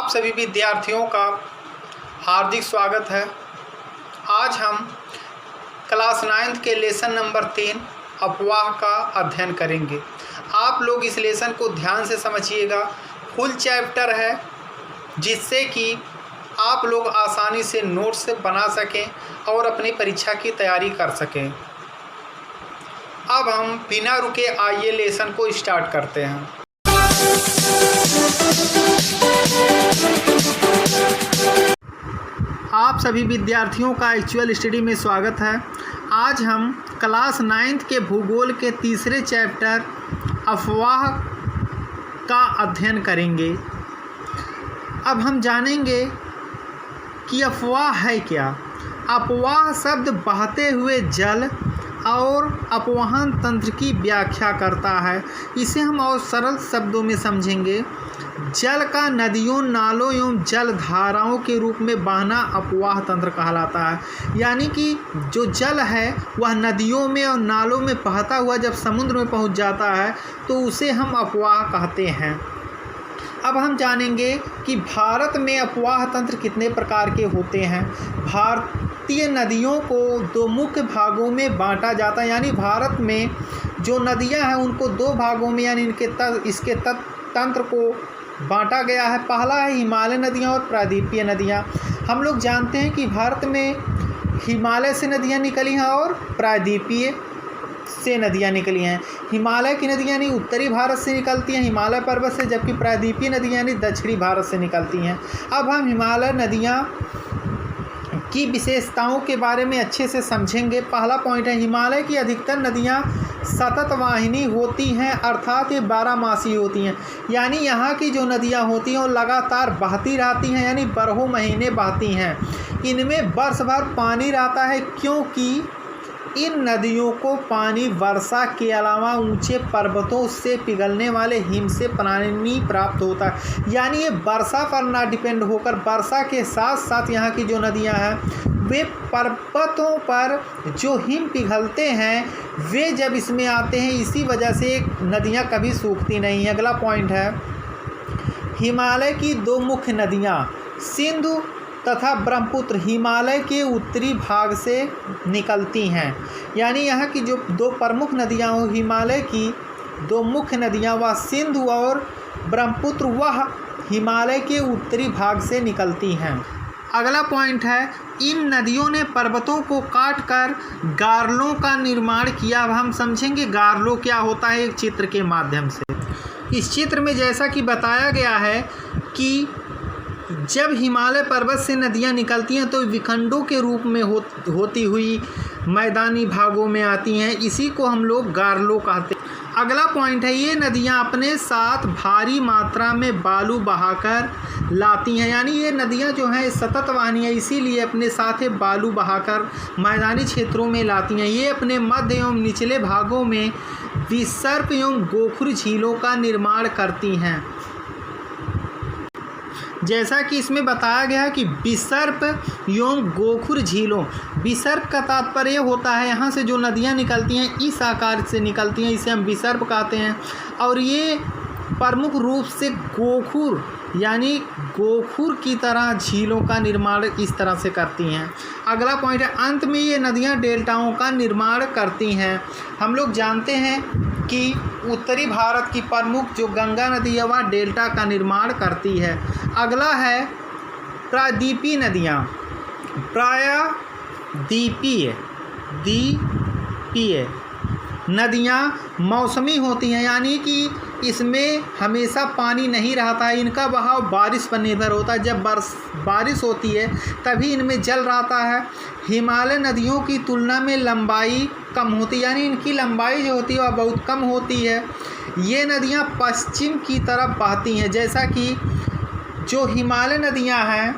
आप सभी विद्यार्थियों का हार्दिक स्वागत है। आज हम क्लास 9th के लेसन नंबर 3 अफवाह का अध्ययन करेंगे। आप लोग इस लेसन को ध्यान से समझिएगा। फुल चैप्टर है जिससे कि आप लोग आसानी से नोट्स बना सकें और अपनी परीक्षा की तैयारी कर सकें। अब हम बिना रुके आइए लेसन को स्टार्ट करते हैं। आप सभी विद्यार्थियों का एक्चुअल स्टडी में स्वागत है। आज हम क्लास 9th के भूगोल के तीसरे चैप्टर अफवाह का अध्ययन करेंगे। अब हम जानेंगे कि अफवाह है क्या। अफवाह शब्द बहते हुए जल और अपवहन तंत्र की व्याख्या करता है। इसे हम और सरल शब्दों में समझेंगे। जल का नदियों, नालों एवं जल धाराओं के रूप में बहना अपवाह तंत्र कहलाता है। यानी कि जो जल है वह नदियों में और नालों में बहता हुआ जब समुद्र में पहुंच जाता है तो उसे हम अपवाह कहते हैं। अब हम जानेंगे कि भारत में अपवाह तंत्र कितने प्रकार के होते हैं। भारतीय नदियों को दो मुख्य भागों में बांटा जाता है। यानी भारत में जो नदियां हैं उनको दो भागों में यानी इसके तंत्र को बांटा गया है। पहला है हिमालय नदियां और प्रायद्वीपीय नदियां। हम लोग जानते हैं कि भारत में हिमालय से नदियां निकली हैं और प्रायद्वीपीय से नदियां निकली हैं। हिमालय की नदियां यानी उत्तरी भारत से निकलती हैं, हिमालय पर्वत से, जबकि प्रायद्वीपीय नदियां यानी दक्षिणी भारत से निकलती हैं। अब हम हिमालय नदियां की विशेषताओं के बारे में अच्छे से समझेंगे। पहला पॉइंट है, हिमालय की अधिकतर नदियां सतत वाहिनी होती हैं, अर्थात ये 12 होती हैं। यानी यहाँ की जो नदियाँ होती हैं वो लगातार बहती रहती हैं, यानी 12 महीने बहती हैं। इनमें वर्ष भर पानी रहता है क्योंकि इन नदियों को पानी वर्षा के अलावा ऊंचे पर्वतों से पिघलने वाले हिम से पानी प्राप्त होता है। यानी ये वर्षा पर ना डिपेंड होकर वर्षा के साथ साथ यहाँ की जो नदियाँ हैं वे पर्वतों पर जो हिम पिघलते हैं वे जब इसमें आते हैं, इसी वजह से नदियाँ कभी सूखती नहीं हैं। अगला पॉइंट है, हिमालय की दो मुख्य नदियाँ सिंधु तथा ब्रह्मपुत्र हिमालय के उत्तरी भाग से निकलती हैं। यानी यहाँ की जो दो प्रमुख नदियाँ हो, हिमालय की दो मुख्य नदियाँ वह सिंधु और ब्रह्मपुत्र, वह हिमालय के उत्तरी भाग से निकलती हैं। अगला पॉइंट है, इन नदियों ने पर्वतों को काटकर गार्लों का निर्माण किया। अब हम समझेंगे गार्लो क्या होता है एक चित्र के माध्यम से। इस चित्र में जैसा कि बताया गया है कि जब हिमालय पर्वत से नदियां निकलती हैं तो विखंडों के रूप में होती हुई मैदानी भागों में आती हैं। इसी को हम लोग गार्लो कहते हैं। अगला पॉइंट है, ये नदियां अपने साथ भारी मात्रा में बालू बहाकर लाती हैं। यानी ये नदियां जो हैं सतत वाहिनी है, इसीलिए अपने साथ बालू बहाकर मैदानी क्षेत्रों में लाती हैं। ये अपने मध्य एवं निचले भागों में विसर्प एवं गोखुर झीलों का निर्माण करती हैं। जैसा कि इसमें बताया गया है कि विसर्प एवं गोखुर झीलों, विसर्प का तात्पर्य होता है यहाँ से जो नदियाँ निकलती हैं इस आकार से निकलती हैं, इसे हम विसर्प कहते हैं। और ये प्रमुख रूप से गोखुर यानी गोखुर की तरह झीलों का निर्माण इस तरह से करती हैं। अगला पॉइंट है, अंत में ये नदियाँ डेल्टाओं का निर्माण करती हैं। हम लोग जानते हैं कि उत्तरी भारत की प्रमुख जो गंगा नदी है वह डेल्टा का निर्माण करती है। अगला है प्रायद्वीपीय नदियाँ। प्रायद्वीपीय नदियाँ मौसमी होती हैं, यानी कि इसमें हमेशा पानी नहीं रहता है। इनका बहाव बारिश पर निर्भर होता है। जब बारिश होती है तभी इनमें जल रहता है। हिमालय नदियों की तुलना में लंबाई कम होती है, यानी इनकी लंबाई जो होती है वह बहुत कम होती है। ये नदियाँ पश्चिम की तरफ बहती हैं, जैसा कि जो हिमालय नदियाँ हैं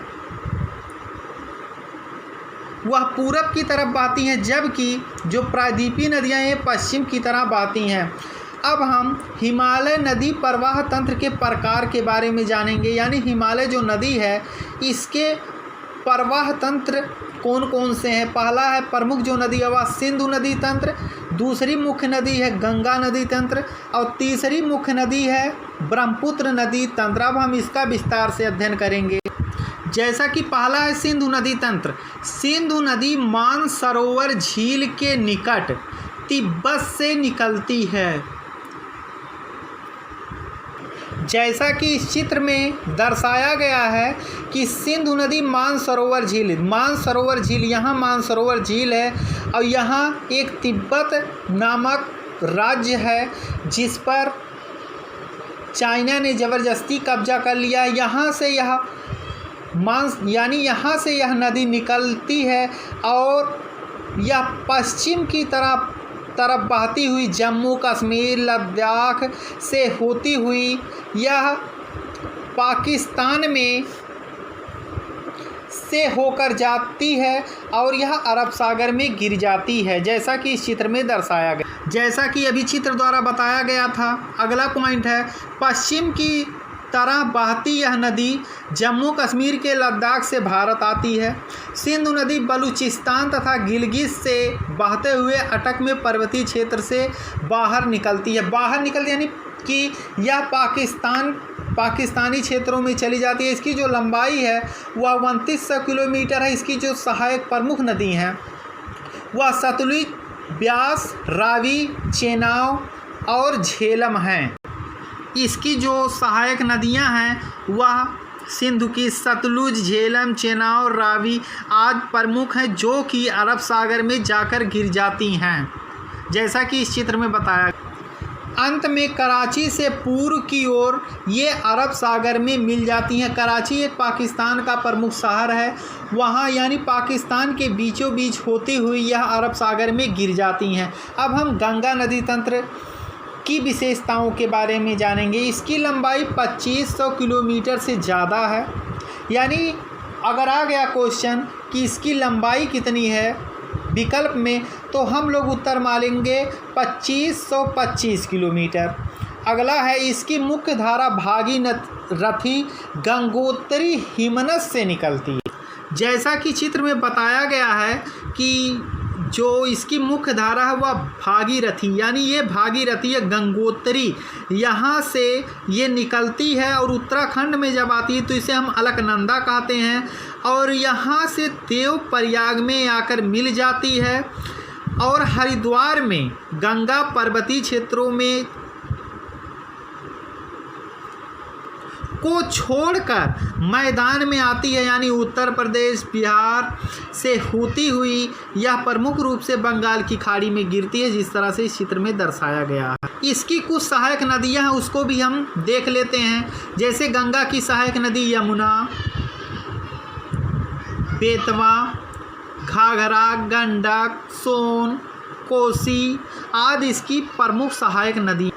वह पूरब की तरफ बहती हैं, जबकि जो प्रायद्वीपीय नदियाँ ये पश्चिम की तरफ बहती हैं। अब हम हिमालय नदी प्रवाह तंत्र के प्रकार के बारे में जानेंगे। यानी हिमालय जो नदी है इसके प्रवाह तंत्र कौन कौन से हैं। पहला है प्रमुख जो नदी है वह सिंधु नदी तंत्र, दूसरी मुख्य नदी है गंगा नदी तंत्र और तीसरी मुख्य नदी है ब्रह्मपुत्र नदी तंत्र। अब हम इसका विस्तार से अध्ययन करेंगे। जैसा कि पहला है सिंधु नदी तंत्र। सिंधु नदी मानसरोवर झील के निकट तिब्बत से निकलती है। जैसा कि इस चित्र में दर्शाया गया है कि सिंधु नदी मानसरोवर झील यहाँ मानसरोवर झील है और यहाँ एक तिब्बत नामक राज्य है जिस पर चाइना ने ज़बरदस्ती कब्जा कर लिया। यहाँ से यह नदी निकलती है और यह पश्चिम की तरफ बहती हुई जम्मू कश्मीर लद्दाख से होती हुई यह पाकिस्तान में से होकर जाती है और यह अरब सागर में गिर जाती है, जैसा कि इस चित्र में दर्शाया गया। जैसा कि अभी चित्र द्वारा बताया गया था। अगला पॉइंट है पश्चिम की तरह बहती यह नदी जम्मू कश्मीर के लद्दाख से भारत आती है। सिंधु नदी बलूचिस्तान तथा गिलगित से बहते हुए अटक में पर्वतीय क्षेत्र से बाहर निकलती है। यानी कि यह पाकिस्तानी क्षेत्रों में चली जाती है। इसकी जो लंबाई है वह 2900 किलोमीटर है। इसकी जो सहायक प्रमुख नदी हैं वह सतलुज, ब्यास, रावी, चेनाब और झेलम हैं। इसकी जो सहायक नदियां हैं वह सिंधु की सतलुज, झेलम, चेनाब, रावी आदि प्रमुख हैं जो कि अरब सागर में जाकर गिर जाती हैं, जैसा कि इस चित्र में बताया। अंत में कराची से पूर्व की ओर ये अरब सागर में मिल जाती हैं। कराची एक पाकिस्तान का प्रमुख शहर है। वहाँ यानी पाकिस्तान के बीचों बीच होती हुई यह अरब सागर में गिर जाती हैं। अब हम गंगा नदी तंत्र की विशेषताओं के बारे में जानेंगे। इसकी लंबाई 2500 किलोमीटर से ज़्यादा है। यानी अगर आ गया क्वेश्चन कि इसकी लंबाई कितनी है विकल्प में, तो हम लोग उत्तर मानेंगे 2525 किलोमीटर। अगला है इसकी मुख्य धारा भागीरथी गंगोत्री हिमनद से निकलती है। जैसा कि चित्र में बताया गया है कि जो इसकी मुख्य धारा है वह भागीरथी, यानी ये भागीरथी है गंगोत्री, यहाँ से ये निकलती है और उत्तराखंड में जब आती है तो इसे हम अलकनंदा कहते हैं और यहाँ से देवप्रयाग में आकर मिल जाती है और हरिद्वार में गंगा पर्वतीय क्षेत्रों में को छोड़कर मैदान में आती है। यानी उत्तर प्रदेश, बिहार से होती हुई यह प्रमुख रूप से बंगाल की खाड़ी में गिरती है, जिस तरह से इस चित्र में दर्शाया गया है। इसकी कुछ सहायक नदियां हैं उसको भी हम देख लेते हैं। जैसे गंगा की सहायक नदी यमुना, बेतवा, घाघरा, गंडक, सोन, कोसी आदि इसकी प्रमुख सहायक नदी।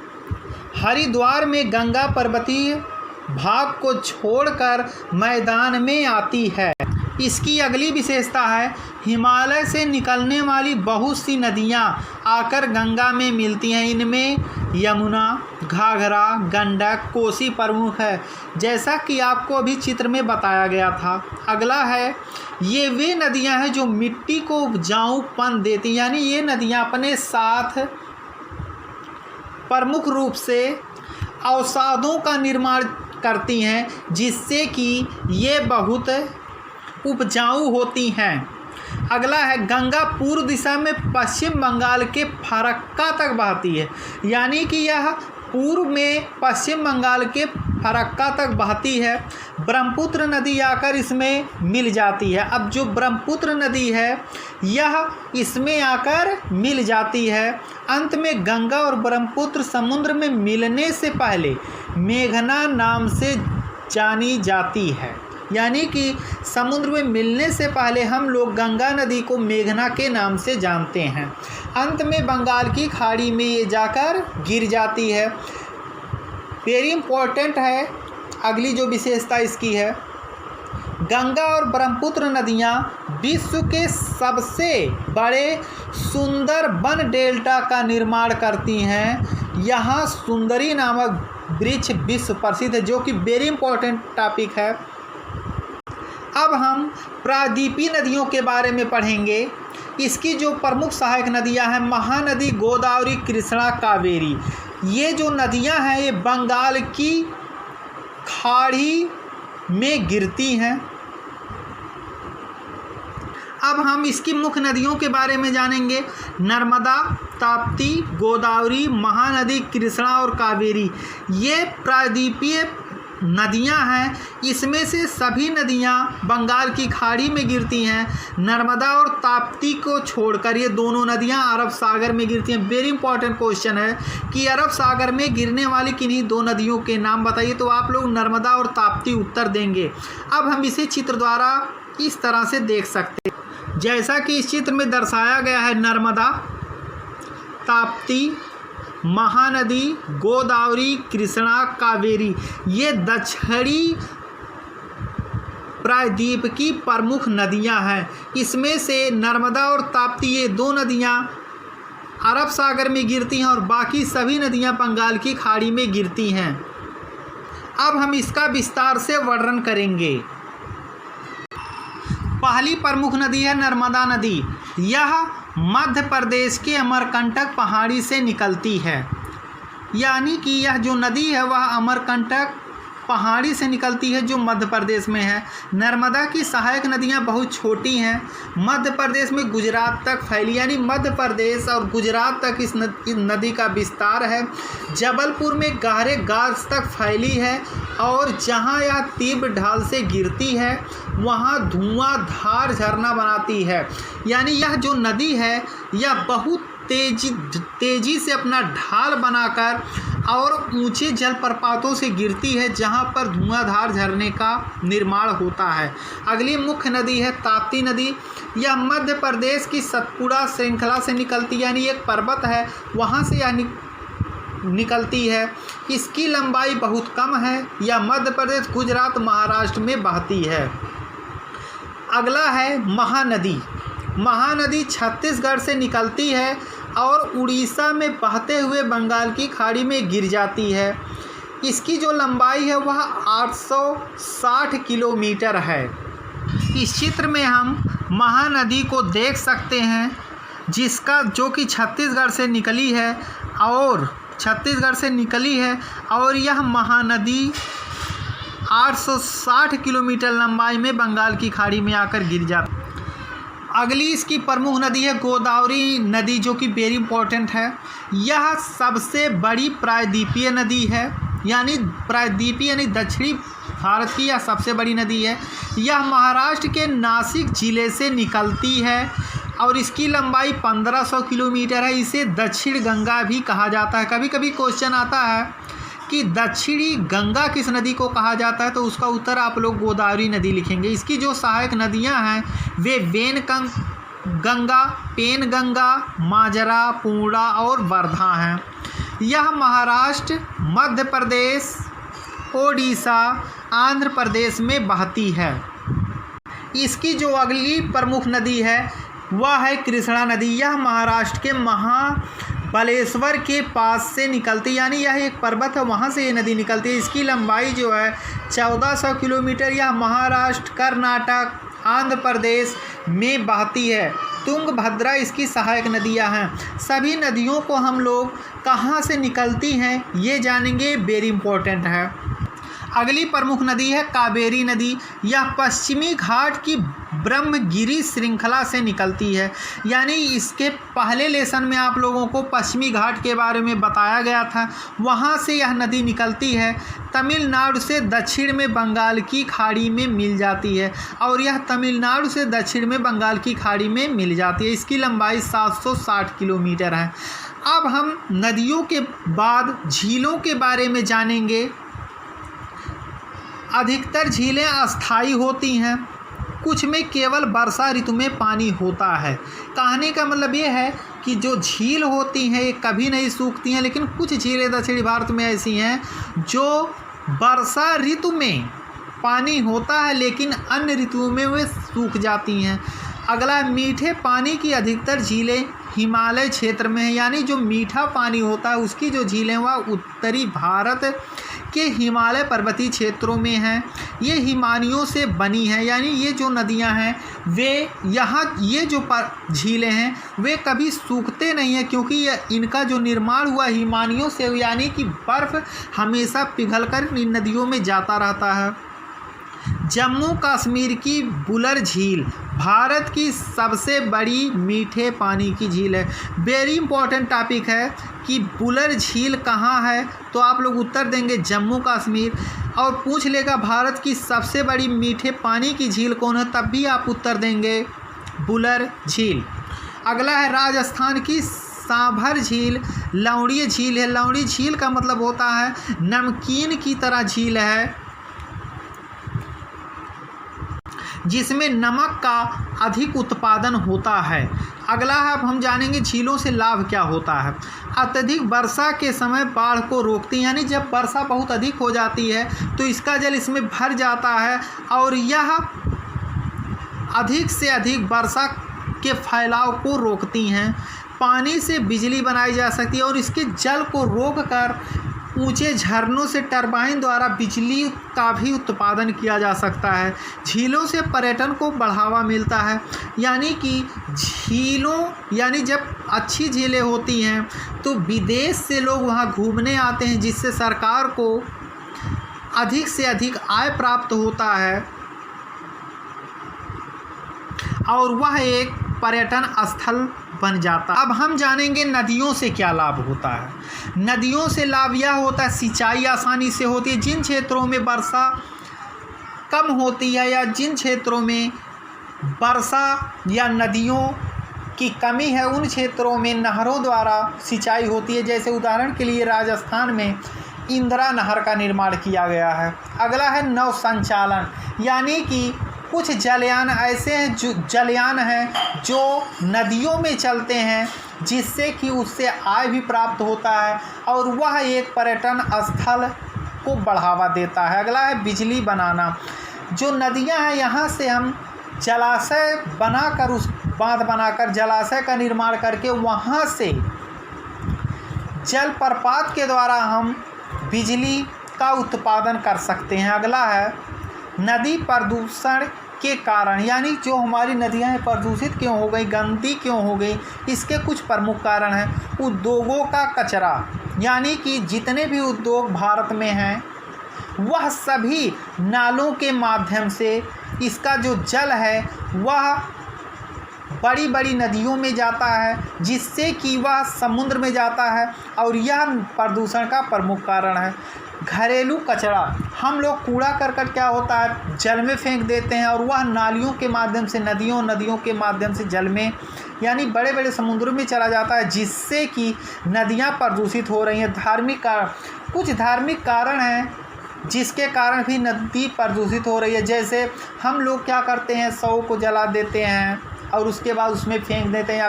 हरिद्वार में गंगा पर्वतीय भाग को छोड़कर मैदान में आती है। इसकी अगली विशेषता है हिमालय से निकलने वाली बहुत सी नदियां आकर गंगा में मिलती हैं। इनमें यमुना, घाघरा, गंडक, कोसी प्रमुख है, जैसा कि आपको अभी चित्र में बताया गया था। अगला है ये वे नदियां हैं जो मिट्टी को उपजाऊपन देती हैं। यानी ये नदियां अपने साथ प्रमुख रूप से औषधों का निर्माण करती हैं, जिससे कि ये बहुत उपजाऊ होती हैं। अगला है गंगा पूर्व दिशा में पश्चिम बंगाल के फरक्का तक बहती है। यानी कि यह पूर्व में पश्चिम बंगाल के फरक्का तक बहती है। ब्रह्मपुत्र नदी आकर इसमें मिल जाती है। अब जो ब्रह्मपुत्र नदी है यह इसमें आकर मिल जाती है। अंत में गंगा और ब्रह्मपुत्र समुद्र में मिलने से पहले मेघना नाम से जानी जाती है। यानी कि समुद्र में मिलने से पहले हम लोग गंगा नदी को मेघना के नाम से जानते हैं। अंत में बंगाल की खाड़ी में ये जाकर गिर जाती है। वेरी इम्पोर्टेंट है अगली जो विशेषता इसकी है, गंगा और ब्रह्मपुत्र नदियाँ विश्व के सबसे बड़े सुंदर वन डेल्टा का निर्माण करती हैं। यहाँ सुंदरी नामक वृक्ष विश्व प्रसिद्ध है, जो कि वेरी इम्पोर्टेंट टॉपिक है। अब हम प्रायद्वीपीय नदियों के बारे में पढ़ेंगे। इसकी जो प्रमुख सहायक नदियां हैं महानदी, गोदावरी, कृष्णा, कावेरी। ये जो नदियां हैं ये बंगाल की खाड़ी में गिरती हैं। अब हम इसकी मुख्य नदियों के बारे में जानेंगे। नर्मदा, ताप्ती, गोदावरी, महानदी, कृष्णा और कावेरी ये प्रायद्वीपीय नदियां हैं। इसमें से सभी नदियां बंगाल की खाड़ी में गिरती हैं। नर्मदा और ताप्ती को छोड़कर ये दोनों नदियां अरब सागर में गिरती हैं। वेरी इंपॉर्टेंट क्वेश्चन है कि अरब सागर में गिरने वाली किन्हीं दो नदियों के नाम बताइए, तो आप लोग नर्मदा और ताप्ती उत्तर देंगे। अब हम इसे चित्र द्वारा इस तरह से देख सकते हैं, जैसा कि इस चित्र में दर्शाया गया है। नर्मदा, ताप्ती, महानदी, गोदावरी, कृष्णा, कावेरी ये दक्षिणी प्रायद्वीप की प्रमुख नदियां हैं। इसमें से नर्मदा और ताप्ती ये दो नदियां अरब सागर में गिरती हैं और बाकी सभी नदियां बंगाल की खाड़ी में गिरती हैं। अब हम इसका विस्तार से वर्णन करेंगे। पहली प्रमुख नदी है नर्मदा नदी। यह मध्य प्रदेश के अमरकंटक पहाड़ी से निकलती है, यानी कि यह जो नदी है वह अमरकंटक पहाड़ी से निकलती है जो मध्य प्रदेश में है। नर्मदा की सहायक नदियां बहुत छोटी हैं, मध्य प्रदेश में गुजरात तक फैली, यानी मध्य प्रदेश और गुजरात तक इस नदी का विस्तार है। जबलपुर में गहरे गाज तक फैली है और जहां यह तीव्र ढाल से गिरती है वहां धुआंधार झरना बनाती है। यानी यह जो नदी है यह बहुत तेजी से अपना ढाल बनाकर और ऊंचे जलप्रपातों से गिरती है जहां पर धुआंधार झरने का निर्माण होता है। अगली मुख्य नदी है ताप्ती नदी। यह मध्य प्रदेश की सतपुड़ा श्रृंखला से निकलती, यानी एक पर्वत है वहां से यह निकलती है। इसकी लंबाई बहुत कम है। यह मध्य प्रदेश, गुजरात, महाराष्ट्र में बहती है। अगला है महानदी। महानदी छत्तीसगढ़ से निकलती है और उड़ीसा में बहते हुए बंगाल की खाड़ी में गिर जाती है। इसकी जो लंबाई है वह 860 किलोमीटर है। इस चित्र में हम महानदी को देख सकते हैं जो कि छत्तीसगढ़ से निकली है और यह महानदी 860 किलोमीटर लंबाई में बंगाल की खाड़ी में आकर गिर जाती है। अगली इसकी प्रमुख नदी है गोदावरी नदी, जो कि वेरी इंपॉर्टेंट है। यह सबसे बड़ी प्रायद्वीपीय नदी है, यानी दक्षिणी भारत की यह सबसे बड़ी नदी है। यह महाराष्ट्र के नासिक जिले से निकलती है और इसकी लंबाई 1500 किलोमीटर है। इसे दक्षिण गंगा भी कहा जाता है। कभी कभी क्वेश्चन आता है कि दक्षिणी गंगा किस नदी को कहा जाता है, तो उसका उत्तर आप लोग गोदावरी नदी लिखेंगे। इसकी जो सहायक नदियां हैं वे गंगा, पेनगंगा, माजरा, पूर्णा और वर्धा हैं। यह महाराष्ट्र, मध्य प्रदेश, ओडिशा, आंध्र प्रदेश में बहती है। इसकी जो अगली प्रमुख नदी है वह है कृष्णा नदी। यह महाराष्ट्र के महाबलेश्वर के पास से निकलती, यानी यह एक पर्वत है वहाँ से ये नदी निकलती है। इसकी लंबाई जो है 1400 किलोमीटर। यह महाराष्ट्र, कर्नाटक, आंध्र प्रदेश में बहती है। तुंगभद्रा इसकी सहायक नदियां हैं। सभी नदियों को हम लोग कहाँ से निकलती हैं ये जानेंगे, वेरी इंपॉर्टेंट है। अगली प्रमुख नदी है कावेरी नदी। यह पश्चिमी घाट की ब्रह्मगिरी श्रृंखला से निकलती है, यानी इसके पहले लेसन में आप लोगों को पश्चिमी घाट के बारे में बताया गया था। वहाँ से यह नदी निकलती है, तमिलनाडु से दक्षिण में बंगाल की खाड़ी में मिल जाती है और यह तमिलनाडु से दक्षिण में बंगाल की खाड़ी में मिल जाती है। इसकी लंबाई 760 किलोमीटर है। अब हम नदियों के बाद झीलों के बारे में जानेंगे। अधिकतर झीलें अस्थायी होती हैं, कुछ में केवल वर्षा ऋतु में पानी होता है। कहने का मतलब ये है कि जो झील होती हैं ये कभी नहीं सूखती हैं, लेकिन कुछ झीलें दक्षिणी भारत में ऐसी हैं जो वर्षा ऋतु में पानी होता है लेकिन अन्य ऋतुओं में वे सूख जाती हैं। अगला, मीठे पानी की अधिकतर झीलें हिमालय क्षेत्र में है, यानी जो मीठा पानी होता है उसकी जो झीलें वह उत्तरी भारत के हिमालय पर्वतीय क्षेत्रों में हैं। ये हिमानियों से बनी हैं, यानी ये जो नदियां हैं वे यहाँ ये जो झीलें हैं वे कभी सूखते नहीं हैं, क्योंकि इनका जो निर्माण हुआ हिमानियों से, यानी कि बर्फ़ हमेशा पिघलकर इन नदियों में जाता रहता है। जम्मू कश्मीर की बुलर झील भारत की सबसे बड़ी मीठे पानी की झील है। वेरी इंपॉर्टेंट टॉपिक है कि बुलर झील कहाँ है, तो आप लोग उत्तर देंगे जम्मू कश्मीर। और पूछ लेगा भारत की सबसे बड़ी मीठे पानी की झील कौन है, तब भी आप उत्तर देंगे बुलर झील। अगला है राजस्थान की सांभर झील लवणीय झील है। लवणीय झील का मतलब होता है नमकीन की तरह झील है, जिसमें नमक का अधिक उत्पादन होता है। अगला है, अब हम जानेंगे झीलों से लाभ क्या होता है। अत्यधिक वर्षा के समय बाढ़ को रोकती, यानी जब वर्षा बहुत अधिक हो जाती है तो इसका जल इसमें भर जाता है और यह अधिक से अधिक वर्षा के फैलाव को रोकती हैं। पानी से बिजली बनाई जा सकती है और इसके जल को रोककर ऊंचे झरनों से टरबाइन द्वारा बिजली का भी उत्पादन किया जा सकता है। झीलों से पर्यटन को बढ़ावा मिलता है, यानी कि यानी जब अच्छी झीलें होती हैं तो विदेश से लोग वहां घूमने आते हैं, जिससे सरकार को अधिक से अधिक आय प्राप्त होता है और वह एक पर्यटन स्थल बन जाता। अब हम जानेंगे नदियों से क्या लाभ होता है। नदियों से लाभ यह होता है, सिंचाई आसानी से होती है। जिन क्षेत्रों में वर्षा कम होती है या जिन क्षेत्रों में वर्षा या नदियों की कमी है, उन क्षेत्रों में नहरों द्वारा सिंचाई होती है। जैसे उदाहरण के लिए राजस्थान में इंदिरा नहर का निर्माण किया गया है। अगला है नौ संचालन, यानी कि कुछ जलयान ऐसे हैं जो जलयान हैं जो नदियों में चलते हैं, जिससे कि उससे आय भी प्राप्त होता है और वह एक पर्यटन स्थल को बढ़ावा देता है। अगला है बिजली बनाना। जो नदियां हैं यहाँ से हम जलाशय बनाकर, उस बांध बनाकर जलाशय का निर्माण करके वहाँ से जल प्रपात के द्वारा हम बिजली का उत्पादन कर सकते हैं। अगला है नदी प्रदूषण के कारण, यानी जो हमारी नदियां हैं प्रदूषित क्यों हो गई, गंदी क्यों हो गई, इसके कुछ प्रमुख कारण हैं। उद्योगों का कचरा, यानी कि जितने भी उद्योग भारत में हैं वह सभी नालों के माध्यम से इसका जो जल है वह बड़ी बड़ी नदियों में जाता है, जिससे कि वह समुद्र में जाता है और यह प्रदूषण का प्रमुख कारण है। घरेलू कचरा, हम लोग कूड़ा करकट क्या होता है जल में फेंक देते हैं और वह नालियों के माध्यम से नदियों के माध्यम से जल में, यानी बड़े बड़े समुद्रों में चला जाता है, जिससे कि नदियां प्रदूषित हो रही हैं। धार्मिक कारण, कुछ धार्मिक कारण हैं जिसके कारण भी नदी प्रदूषित हो रही है। जैसे हम लोग क्या करते हैं, शव को जला देते हैं और उसके बाद उसमें फेंक देते हैं, या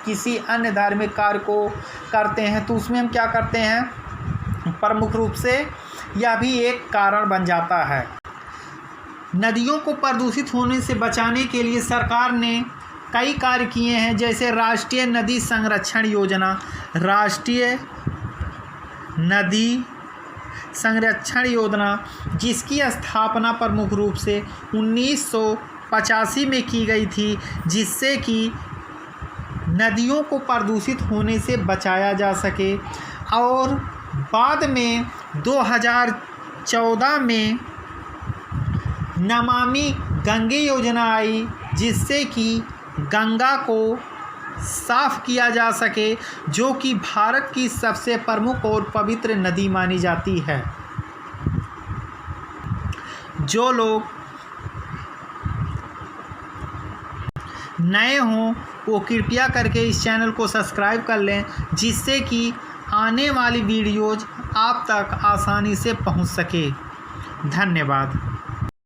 किसी अन्य धार्मिक कार्य को करते हैं तो उसमें हम क्या करते हैं, प्रमुख रूप से यह भी एक कारण बन जाता है। नदियों को प्रदूषित होने से बचाने के लिए सरकार ने कई कार्य किए हैं, जैसे राष्ट्रीय नदी संरक्षण योजना। राष्ट्रीय नदी संरक्षण योजना, जिसकी स्थापना प्रमुख रूप से 1985 में की गई थी, जिससे कि नदियों को प्रदूषित होने से बचाया जा सके। और बाद में 2014 में नमामि गंगे योजना आई, जिससे कि गंगा को साफ किया जा सके, जो कि भारत की सबसे प्रमुख और पवित्र नदी मानी जाती है। जो लोग नए हों वो कृपया करके इस चैनल को सब्सक्राइब कर लें, जिससे कि आने वाली वीडियोज़ आप तक आसानी से पहुंच सके। धन्यवाद।